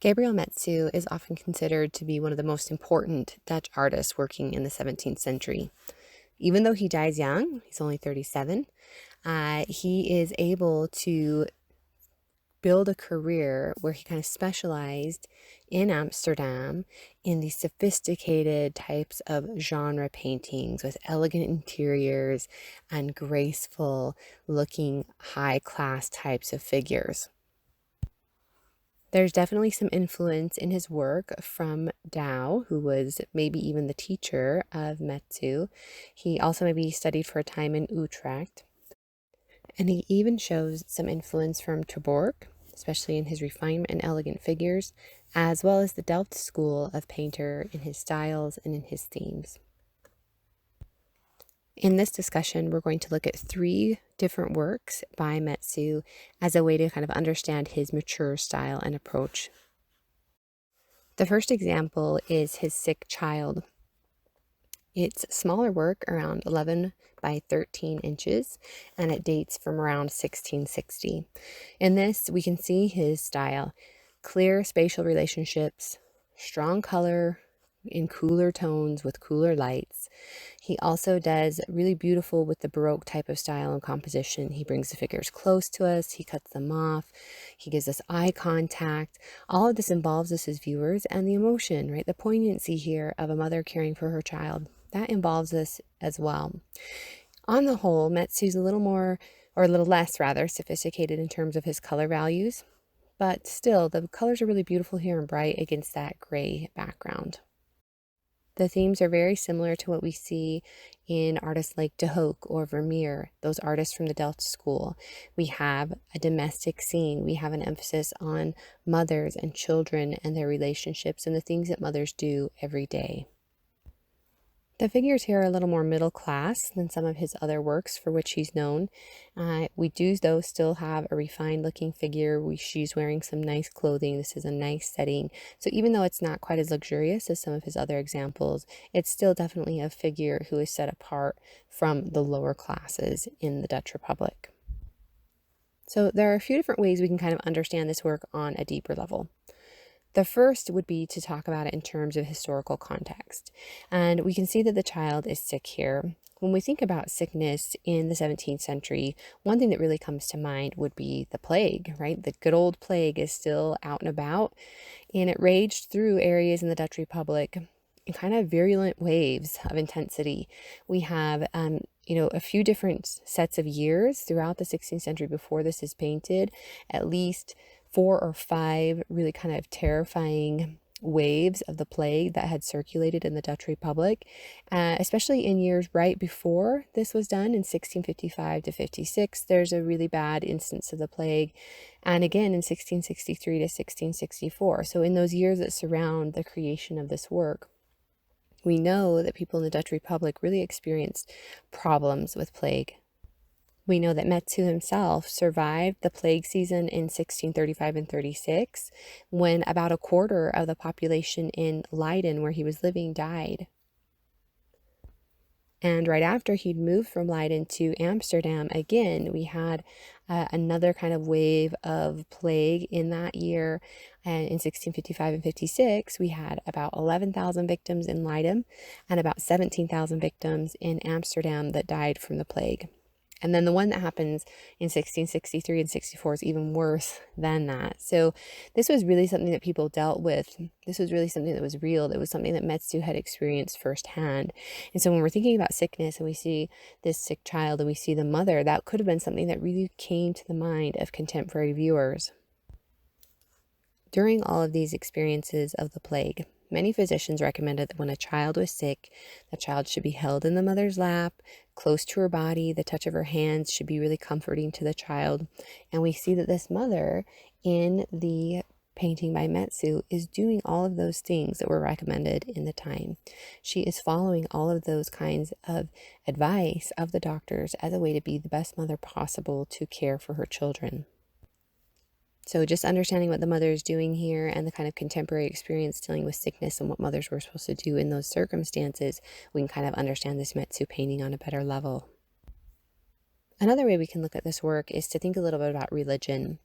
Gabriel Metsu is often considered to be one of the most important Dutch artists working in the 17th century. Even though he dies young, he's only 37, he is able to build a career where he kind of specialized in Amsterdam in these sophisticated types of genre paintings with elegant interiors and graceful looking high class types of figures. There's definitely some influence in his work from Douw, who was maybe even the teacher of Metsu. He also maybe studied for a time in Utrecht. And he even shows some influence from Terborch, especially in his refinement and elegant figures, as well as the Delft school of painter in his styles and in his themes. In this discussion, we're going to look at 3 different works by Metsu as a way to kind of understand his mature style and approach. The first example is his Sick Child. It's smaller work, around 11 by 13 inches, and it dates from around 1660. In this, we can see his style: clear spatial relationships, strong color in cooler tones with cooler lights. He also does really beautiful with the Baroque type of style and composition. He brings the figures close to us, he cuts them off, he gives us eye contact. All of this involves us as viewers, and the emotion, right? The poignancy here of a mother caring for her child, that involves us as well. On the whole, Metsu's a little more, or a little less rather, sophisticated in terms of his color values, but still the colors are really beautiful here and bright against that gray background. The themes are very similar to what we see in artists like De Hoek or Vermeer, those artists from the Delft school. We have a domestic scene. We have an emphasis on mothers and children and their relationships and the things that mothers do every day. The figures here are a little more middle class than some of his other works for which he's known. We do, though, still have a refined looking figure. She's wearing some nice clothing. This is a nice setting. So even though it's not quite as luxurious as some of his other examples, it's still definitely a figure who is set apart from the lower classes in the Dutch Republic. So there are a few different ways we can kind of understand this work on a deeper level. The first would be to talk about it in terms of historical context. And we can see that the child is sick here. When we think about sickness in the 17th century, one thing that really comes to mind would be the plague, right? The good old plague is still out and about, and it raged through areas in the Dutch Republic in kind of virulent waves of intensity. We have a few different sets of years throughout the 16th century before this is painted, at least 4 or 5 really kind of terrifying waves of the plague that had circulated in the Dutch Republic, especially in years right before this was done in 1655 to 56. There's a really bad instance of the plague, and again in 1663 to 1664. So in those years that surround the creation of this work, we know that people in the Dutch Republic really experienced problems with plague. We know that Metsu himself survived the plague season in 1635 and 36, when about a quarter of the population in Leiden, where he was living, died. And right after he'd moved from Leiden to Amsterdam, again, we had another kind of wave of plague in that year. And in 1655 and 56, we had about 11,000 victims in Leiden and about 17,000 victims in Amsterdam that died from the plague. And then the one that happens in 1663 and 64 is even worse than that. So this was really something that people dealt with. This was really something that was real. That was something that Metsu had experienced firsthand. And so when we're thinking about sickness and we see this sick child and we see the mother, that could have been something that really came to the mind of contemporary viewers. During all of these experiences of the plague, many physicians recommended that when a child was sick, the child should be held in the mother's lap, close to her body. The touch of her hands should be really comforting to the child. And we see that this mother in the painting by Metsu is doing all of those things that were recommended in the time. She is following all of those kinds of advice of the doctors as a way to be the best mother possible to care for her children. So just understanding what the mother is doing here and the kind of contemporary experience dealing with sickness and what mothers were supposed to do in those circumstances, we can kind of understand this Metsu painting on a better level. Another way we can look at this work is to think a little bit about religion.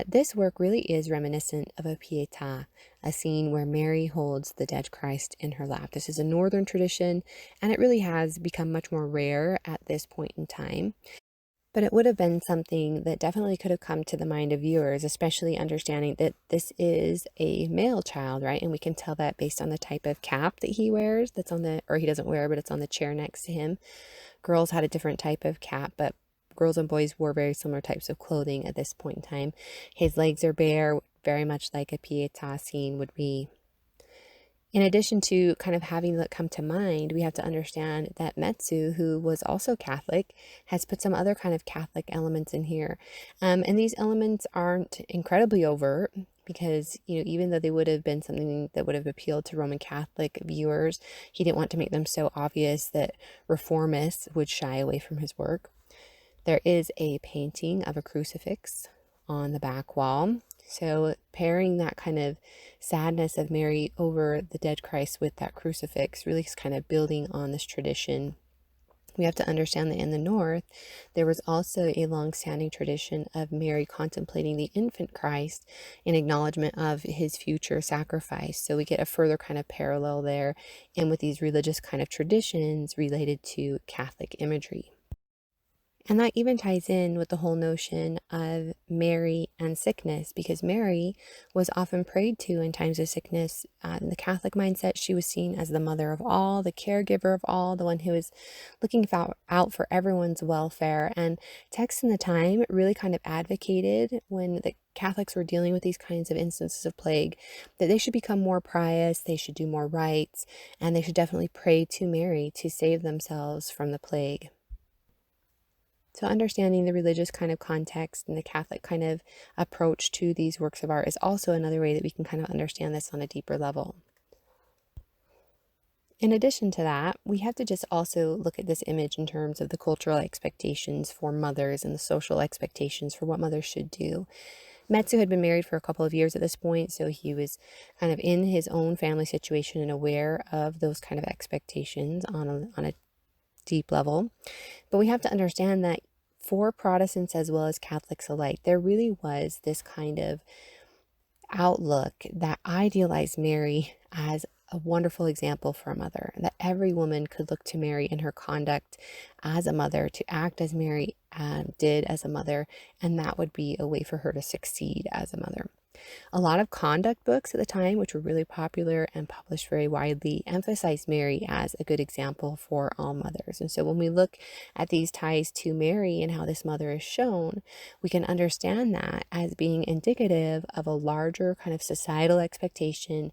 This work really is reminiscent of a Pietà, a scene where Mary holds the dead Christ in her lap. This is a northern tradition, and it really has become much more rare at this point in time. But it would have been something that definitely could have come to the mind of viewers, especially understanding that this is a male child, right? And we can tell that based on the type of cap that he wears that's on the, or he doesn't wear, but it's on the chair next to him. Girls had a different type of cap, but girls and boys wore very similar types of clothing at this point in time. His legs are bare, very much like a Pietà scene would be. In addition to kind of having that come to mind, we have to understand that Metsu, who was also Catholic, has put some other kind of Catholic elements in here. And these elements aren't incredibly overt because, even though they would have been something that would have appealed to Roman Catholic viewers, he didn't want to make them so obvious that reformists would shy away from his work. There is a painting of a crucifix on the back wall. So pairing that kind of sadness of Mary over the dead Christ with that crucifix really is kind of building on this tradition. We have to understand that in the North, there was also a long-standing tradition of Mary contemplating the infant Christ in acknowledgement of his future sacrifice. So we get a further kind of parallel there, and with these religious kind of traditions related to Catholic imagery. And that even ties in with the whole notion of Mary and sickness, because Mary was often prayed to in times of sickness. In the Catholic mindset, she was seen as the mother of all, the caregiver of all, the one who was looking out for everyone's welfare. And texts in the time really kind of advocated, when the Catholics were dealing with these kinds of instances of plague, that they should become more pious, they should do more rites, and they should definitely pray to Mary to save themselves from the plague. So understanding the religious kind of context and the Catholic kind of approach to these works of art is also another way that we can kind of understand this on a deeper level. In addition to that, we have to just also look at this image in terms of the cultural expectations for mothers and the social expectations for what mothers should do. Metsu had been married for a couple of years at this point, so he was kind of in his own family situation and aware of those kind of expectations on a deep level. But we have to understand that for Protestants as well as Catholics alike, there really was this kind of outlook that idealized Mary as a wonderful example for a mother, that every woman could look to Mary in her conduct as a mother, to act as Mary did as a mother, and that would be a way for her to succeed as a mother. A lot of conduct books at the time, which were really popular and published very widely, emphasized Mary as a good example for all mothers. And so when we look at these ties to Mary and how this mother is shown, we can understand that as being indicative of a larger kind of societal expectation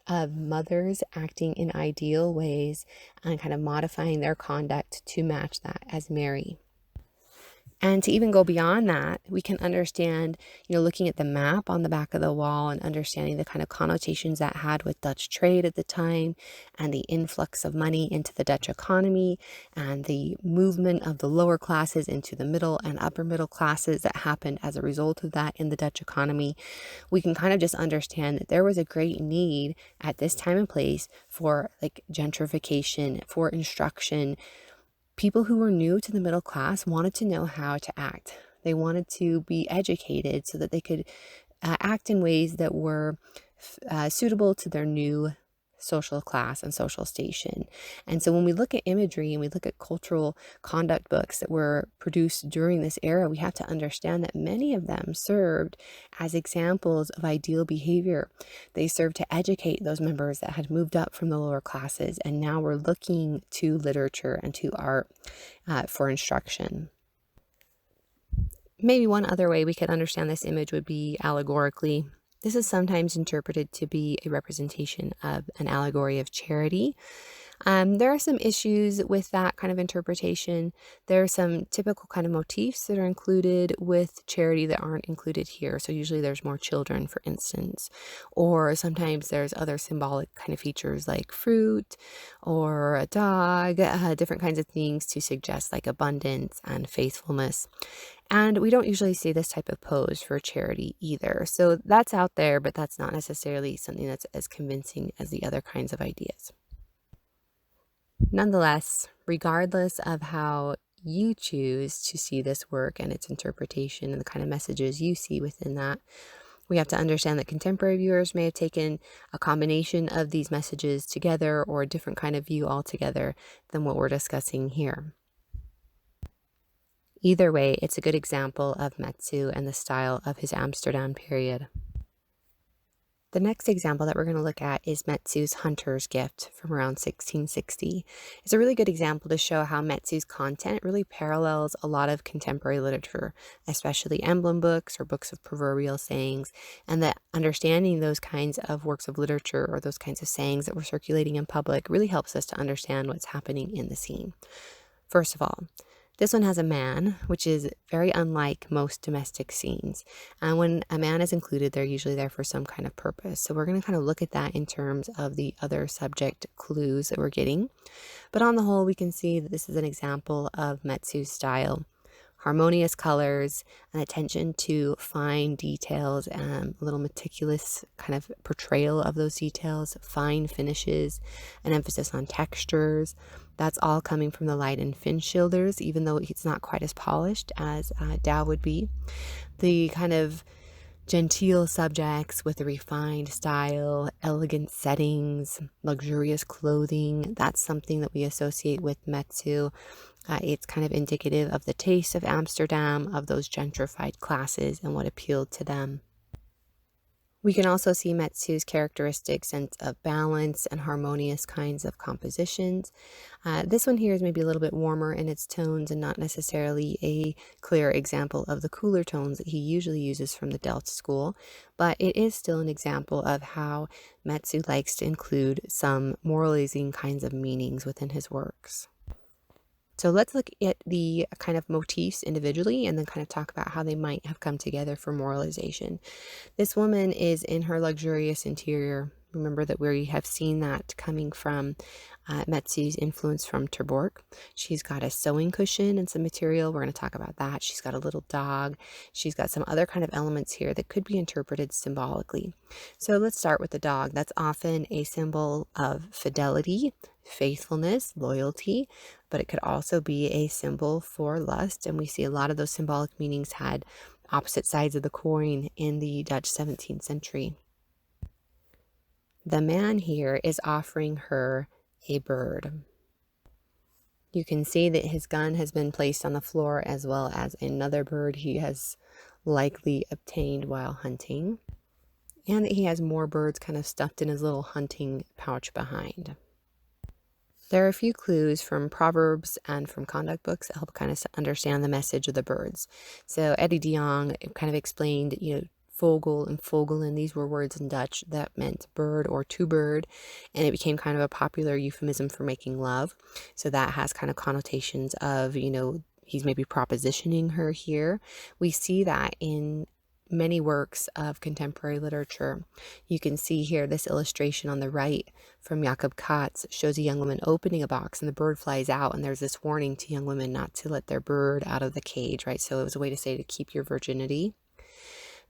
of mothers acting in ideal ways and kind of modifying their conduct to match that as Mary. And to even go beyond that, we can understand, looking at the map on the back of the wall and understanding the kind of connotations that had with Dutch trade at the time and the influx of money into the Dutch economy and the movement of the lower classes into the middle and upper middle classes that happened as a result of that in the Dutch economy. We can kind of just understand that there was a great need at this time and place for gentrification, for instruction. People who were new to the middle class wanted to know how to act. They wanted to be educated so that they could act in ways that were suitable to their new social class and social station. And so when we look at imagery and we look at cultural conduct books that were produced during this era, we have to understand that many of them served as examples of ideal behavior. They served to educate those members that had moved up from the lower classes and now were looking to literature and to art for instruction. Maybe one other way we could understand this image would be allegorically. This is sometimes interpreted to be a representation of an allegory of charity. There are some issues with that kind of interpretation. There are some typical kind of motifs that are included with charity that aren't included here. So usually there's more children, for instance, or sometimes there's other symbolic kind of features like fruit or a dog, different kinds of things to suggest like abundance and faithfulness. And we don't usually see this type of pose for charity either. So that's out there, but that's not necessarily something that's as convincing as the other kinds of ideas. Nonetheless, regardless of how you choose to see this work and its interpretation and the kind of messages you see within that. We have to understand that contemporary viewers may have taken a combination of these messages together or a different kind of view altogether than what we're discussing here. Either way, it's a good example of Metsu and the style of his Amsterdam period. The next example that we're going to look at is Metsu's Hunter's Gift from around 1660. It's a really good example to show how Metsu's content really parallels a lot of contemporary literature, especially emblem books or books of proverbial sayings, and that understanding those kinds of works of literature or those kinds of sayings that were circulating in public really helps us to understand what's happening in the scene. First of all, this one has a man, which is very unlike most domestic scenes. And when a man is included, they're usually there for some kind of purpose. So we're going to kind of look at that in terms of the other subject clues that we're getting. But on the whole, we can see that this is an example of Metsu's style. Harmonious colors, an attention to fine details, and a little meticulous kind of portrayal of those details, fine finishes, an emphasis on textures. That's all coming from the light and Finchilders, even though it's not quite as polished as Dow would be. The kind of genteel subjects with a refined style, elegant settings, luxurious clothing, that's something that we associate with Metsu. It's kind of indicative of the taste of Amsterdam, of those gentrified classes and what appealed to them. We can also see Metsu's characteristic sense of balance and harmonious kinds of compositions. This one here is maybe a little bit warmer in its tones and not necessarily a clear example of the cooler tones that he usually uses from the Delft school, but it is still an example of how Metsu likes to include some moralizing kinds of meanings within his works. So let's look at the kind of motifs individually and then kind of talk about how they might have come together for moralization. This woman is in her luxurious interior. Remember that we have seen that coming from Metsu's influence from Terborch. She's got a sewing cushion and some material. We're going to talk about that. She's got a little dog. She's got some other kind of elements here that could be interpreted symbolically. So let's start with the dog. That's often a symbol of fidelity, faithfulness, loyalty, but it could also be a symbol for lust. And we see a lot of those symbolic meanings had opposite sides of the coin in the Dutch 17th century. The man here is offering her a bird. You can see that his gun has been placed on the floor as well as another bird he has likely obtained while hunting, and that he has more birds kind of stuffed in his little hunting pouch behind. There are a few clues from proverbs and from conduct books that help kind of understand the message of the birds. So Eddie de Jong kind of explained, vogel and vogelen, these were words in Dutch that meant bird or to bird, and it became kind of a popular euphemism for making love. So that has kind of connotations of, he's maybe propositioning her here. We see that in many works of contemporary literature. You can see here this illustration on the right from Jacob Katz shows a young woman opening a box and the bird flies out, and there's this warning to young women not to let their bird out of the cage, right? So it was a way to say to keep your virginity.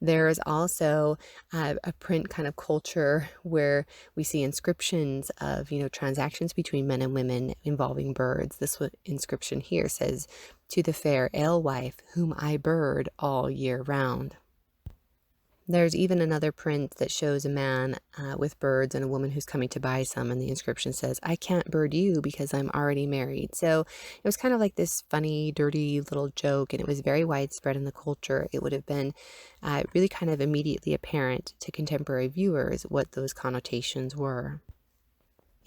There's also a print kind of culture where we see inscriptions of, transactions between men and women involving birds. This inscription here says, "To the fair alewife, whom I bird all year round." There's even another print that shows a man with birds and a woman who's coming to buy some, and the inscription says, "I can't bird you because I'm already married." So it was kind of like this funny, dirty little joke, and it was very widespread in the culture. It would have been really kind of immediately apparent to contemporary viewers what those connotations were.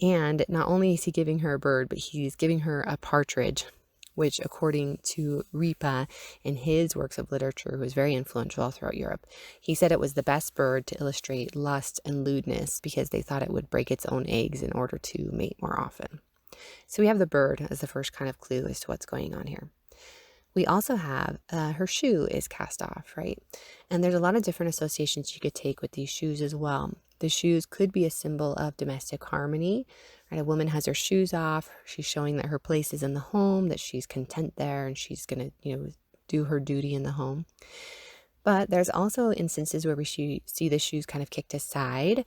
And not only is he giving her a bird, but he's giving her a partridge, which, according to Ripa in his works of literature, who was very influential all throughout Europe, he said it was the best bird to illustrate lust and lewdness because they thought it would break its own eggs in order to mate more often. So we have the bird as the first kind of clue as to what's going on here. We also have her shoe is cast off, right? And there's a lot of different associations you could take with these shoes as well. The shoes could be a symbol of domestic harmony, right? A woman has her shoes off. She's showing that her place is in the home, that she's content there, and she's going to, do her duty in the home. But there's also instances where we see the shoes kind of kicked aside.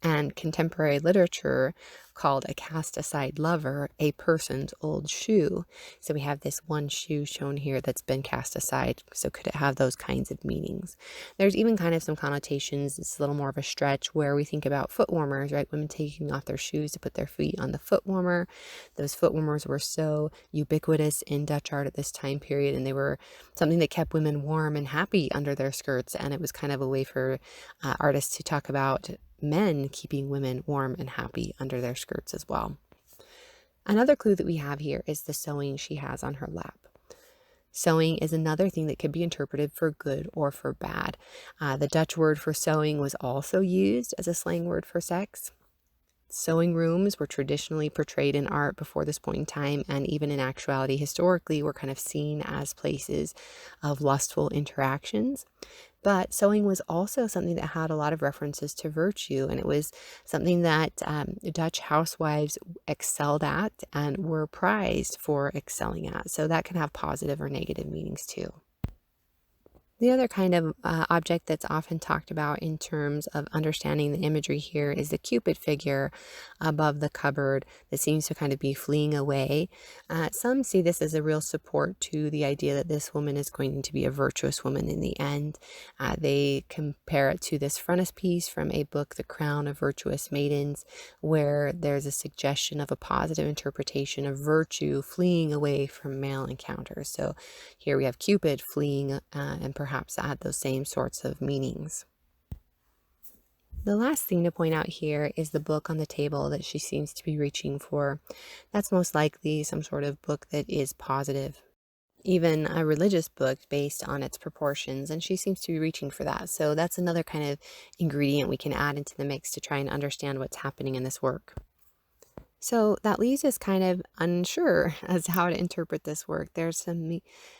and contemporary literature called a cast-aside lover a person's old shoe. So we have this one shoe shown here that's been cast aside. So could it have those kinds of meanings? There's even kind of some connotations, it's a little more of a stretch, where we think about foot warmers, right? Women taking off their shoes to put their feet on the foot warmer. Those foot warmers were so ubiquitous in Dutch art at this time period, and they were something that kept women warm and happy under their skirts. And it was kind of a way for artists to talk about men keeping women warm and happy under their skirts as well. Another clue that we have here is the sewing she has on her lap. Sewing is another thing that could be interpreted for good or for bad. The Dutch word for sewing was also used as a slang word for sex. Sewing rooms were traditionally portrayed in art before this point in time, and even in actuality, historically, were kind of seen as places of lustful interactions. But sewing was also something that had a lot of references to virtue, and it was something that Dutch housewives excelled at and were prized for excelling at. So that can have positive or negative meanings too. The other kind of object that's often talked about in terms of understanding the imagery here is the Cupid figure above the cupboard that seems to kind of be fleeing away. Some see this as a real support to the idea that this woman is going to be a virtuous woman in the end. They compare it to this frontispiece from a book, The Crown of Virtuous Maidens, where there's a suggestion of a positive interpretation of virtue fleeing away from male encounters. So here we have Cupid fleeing and perhaps add those same sorts of meanings. The last thing to point out here is the book on the table that she seems to be reaching for. That's most likely some sort of book that is positive, even a religious book based on its proportions, and she seems to be reaching for that. So that's another kind of ingredient we can add into the mix to try and understand what's happening in this work. So that leaves us kind of unsure as to how to interpret this work. There's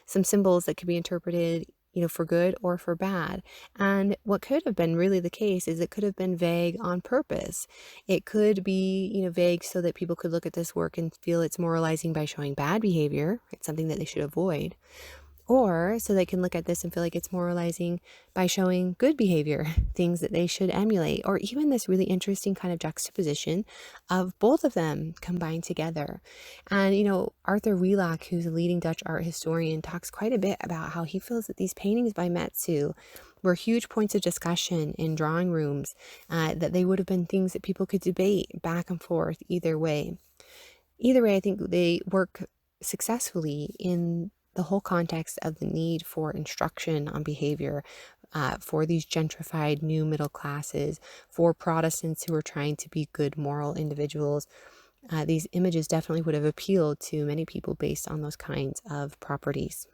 some symbols that could be interpreted, for good or for bad. And what could have been really the case is it could have been vague on purpose. It could be, vague so that people could look at this work and feel it's moralizing by showing bad behavior. It's something that they should avoid. Or so they can look at this and feel like it's moralizing by showing good behavior, things that they should emulate, or even this really interesting kind of juxtaposition of both of them combined together. And, Arthur Wheelock, who's a leading Dutch art historian, talks quite a bit about how he feels that these paintings by Metsu were huge points of discussion in drawing rooms, that they would have been things that people could debate back and forth either way. Either way, I think they work successfully in the whole context of the need for instruction on behavior for these gentrified new middle classes, for Protestants who are trying to be good moral individuals. These images definitely would have appealed to many people based on those kinds of properties.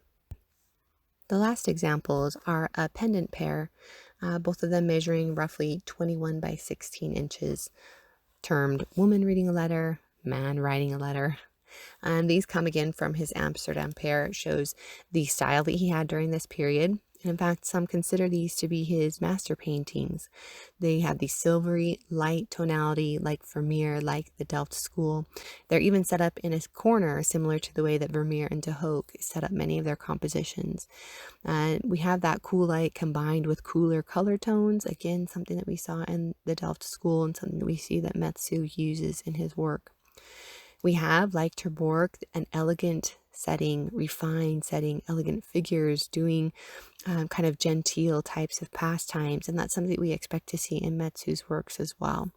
The last examples are a pendant pair, both of them measuring roughly 21 by 16 inches, termed Woman Reading a Letter, Man Writing a Letter. And these come again from his Amsterdam pair. It shows the style that he had during this period. And in fact, some consider these to be his master paintings. They have the silvery, light tonality like Vermeer, like the Delft school. They're even set up in a corner, similar to the way that Vermeer and De Hoek set up many of their compositions. And we have that cool light combined with cooler color tones. Again, something that we saw in the Delft school and something that we see that Metsu uses in his work. We have, like Terborg, an elegant setting, refined setting, elegant figures doing kind of genteel types of pastimes, and that's something that we expect to see in Metsu's works as well.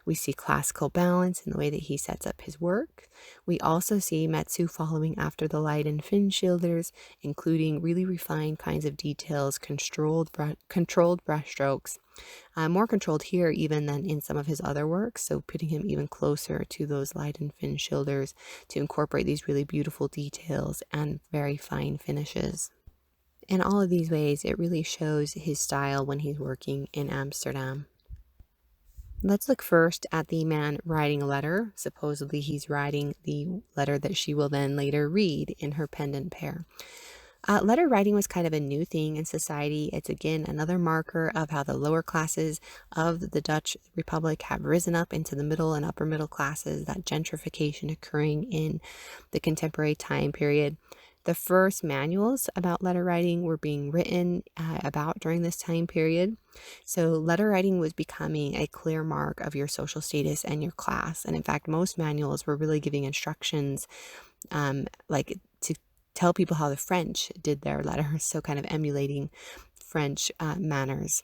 We see classical balance in the way that he sets up his work. We also see Metsu following after the Leiden Finschilders, including really refined kinds of details, controlled brushstrokes, more controlled here even than in some of his other works, so putting him even closer to those Leiden Finschilders to incorporate these really beautiful details and very fine finishes. In all of these ways, it really shows his style when he's working in Amsterdam. Let's look first at the man writing a letter. Supposedly he's writing the letter that she will then later read in her pendant pair. Letter writing was kind of a new thing in society. It's again another marker of how the lower classes of the Dutch Republic have risen up into the middle and upper middle classes, that gentrification occurring in the contemporary time period. The first manuals about letter writing were being written about during this time period. So letter writing was becoming a clear mark of your social status and your class. And in fact, most manuals were really giving instructions like to tell people how the French did their letters, so kind of emulating French manners.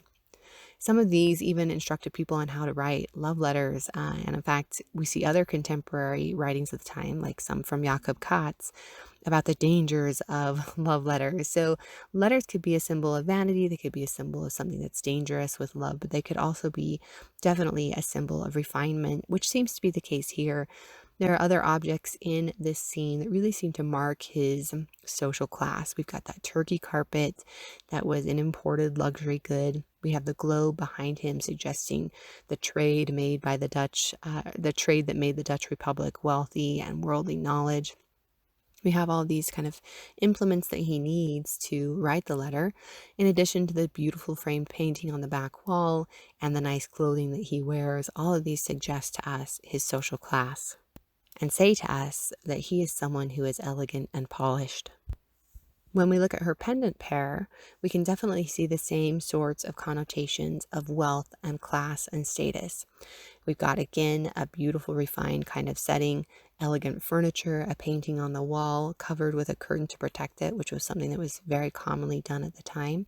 Some of these even instructed people on how to write love letters. And in fact, we see other contemporary writings of the time, like some from Jakob Katz, about the dangers of love letters. So letters could be a symbol of vanity. They could be a symbol of something that's dangerous with love, but they could also be definitely a symbol of refinement, which seems to be the case here. There are other objects in this scene that really seem to mark his social class. We've got that Turkey carpet that was an imported luxury good. We have the globe behind him suggesting the trade made by the Dutch, the trade that made the Dutch Republic wealthy and worldly knowledge. We have all these kind of implements that he needs to write the letter, in addition to the beautiful framed painting on the back wall and the nice clothing that he wears. All of these suggest to us his social class and say to us that he is someone who is elegant and polished. When we look at her pendant pair, we can definitely see the same sorts of connotations of wealth and class and status. We've got, again, a beautiful, refined kind of setting, elegant furniture, a painting on the wall covered with a curtain to protect it, which was something that was very commonly done at the time.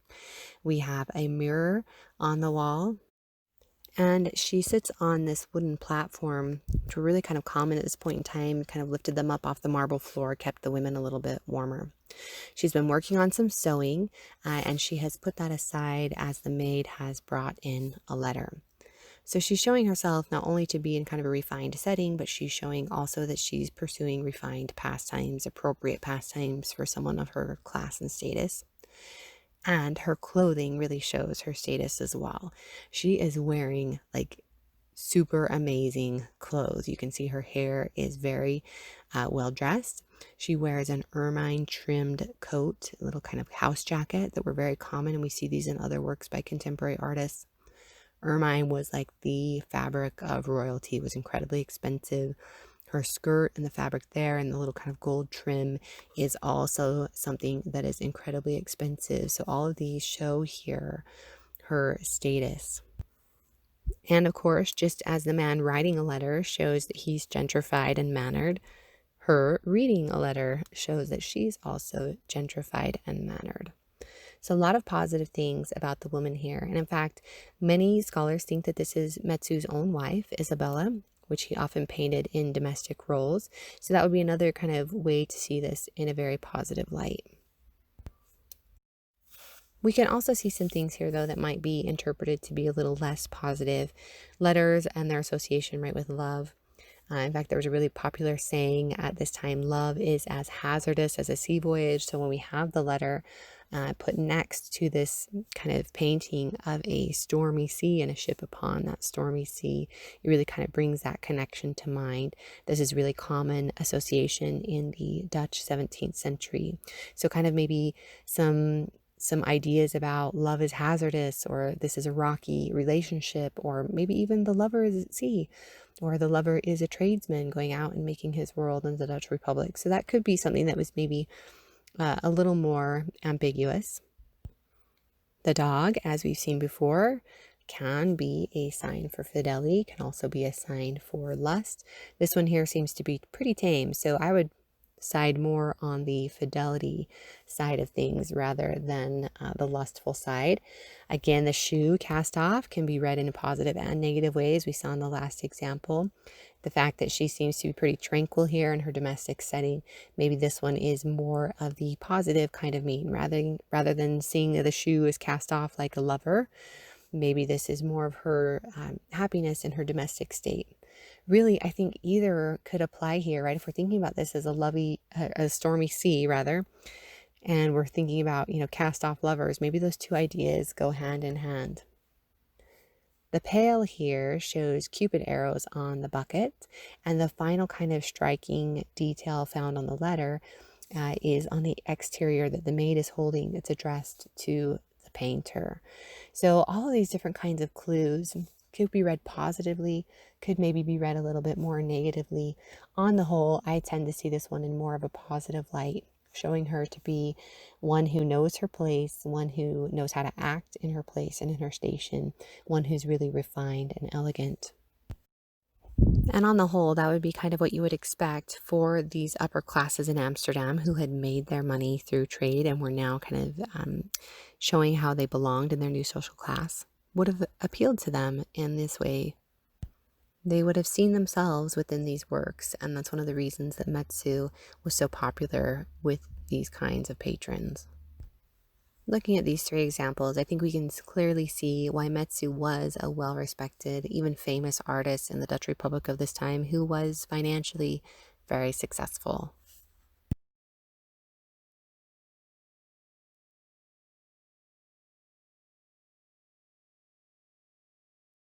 We have a mirror on the wall, and she sits on this wooden platform, which were really kind of common at this point in time, kind of lifted them up off the marble floor, kept the women a little bit warmer. She's been working on some sewing, and she has put that aside as the maid has brought in a letter. So she's showing herself not only to be in kind of a refined setting, but she's showing also that she's pursuing refined pastimes, appropriate pastimes for someone of her class and status. And her clothing really shows her status as well. She is wearing like super amazing clothes. You can see her hair is very well dressed. She wears an ermine trimmed coat, a little kind of house jacket that were very common, and we see these in other works by contemporary artists. Ermine was like the fabric of royalty. It was incredibly expensive. Her skirt and the fabric there and the little kind of gold trim is also something that is incredibly expensive. So all of these show here her status. And of course, just as the man writing a letter shows that he's gentrified and mannered, her reading a letter shows that she's also gentrified and mannered. So a lot of positive things about the woman here. And in fact, many scholars think that this is Metsu's own wife, Isabella, which he often painted in domestic roles. So that would be another kind of way to see this in a very positive light. We can also see some things here, though, that might be interpreted to be a little less positive. Letters and their association, right, with love. In fact, there was a really popular saying at this time, love is as hazardous as a sea voyage. So when we have the letter put next to this kind of painting of a stormy sea and a ship upon that stormy sea, it really kind of brings that connection to mind. This is really common association in the Dutch 17th century. So kind of maybe some ideas about love is hazardous, or this is a rocky relationship, or maybe even the lover is at sea, or the lover is a tradesman going out and making his world in the Dutch Republic. So that could be something that was maybe a little more ambiguous. The dog, as we've seen before, can be a sign for fidelity, can also be a sign for lust. This one here seems to be pretty tame, so I would side more on the fidelity side of things rather than the lustful side. Again, the shoe cast off can be read in positive and negative ways. We saw in the last example. The fact that she seems to be pretty tranquil here in her domestic setting, maybe this one is more of the positive kind of mean, rather than seeing the shoe is cast off like a lover. Maybe this is more of her happiness in her domestic state. Really, I think either could apply here, right? If we're thinking about this as a stormy sea, rather, and we're thinking about, cast off lovers, maybe those two ideas go hand in hand. The pail here shows Cupid arrows on the bucket, and the final kind of striking detail found on the letter is on the exterior that the maid is holding. It's addressed to the painter. So all of these different kinds of clues could be read positively, could maybe be read a little bit more negatively. On the whole, I tend to see this one in more of a positive light. showing her to be one who knows her place, one who knows how to act in her place and in her station, one who's really refined and elegant. And on the whole, that would be kind of what you would expect for these upper classes in Amsterdam who had made their money through trade and were now kind of showing how they belonged in their new social class, would have appealed to them in this way. They would have seen themselves within these works, and that's one of the reasons that Metsu was so popular with these kinds of patrons. Looking at these three examples, I think we can clearly see why Metsu was a well-respected, even famous artist in the Dutch Republic of this time who was financially very successful.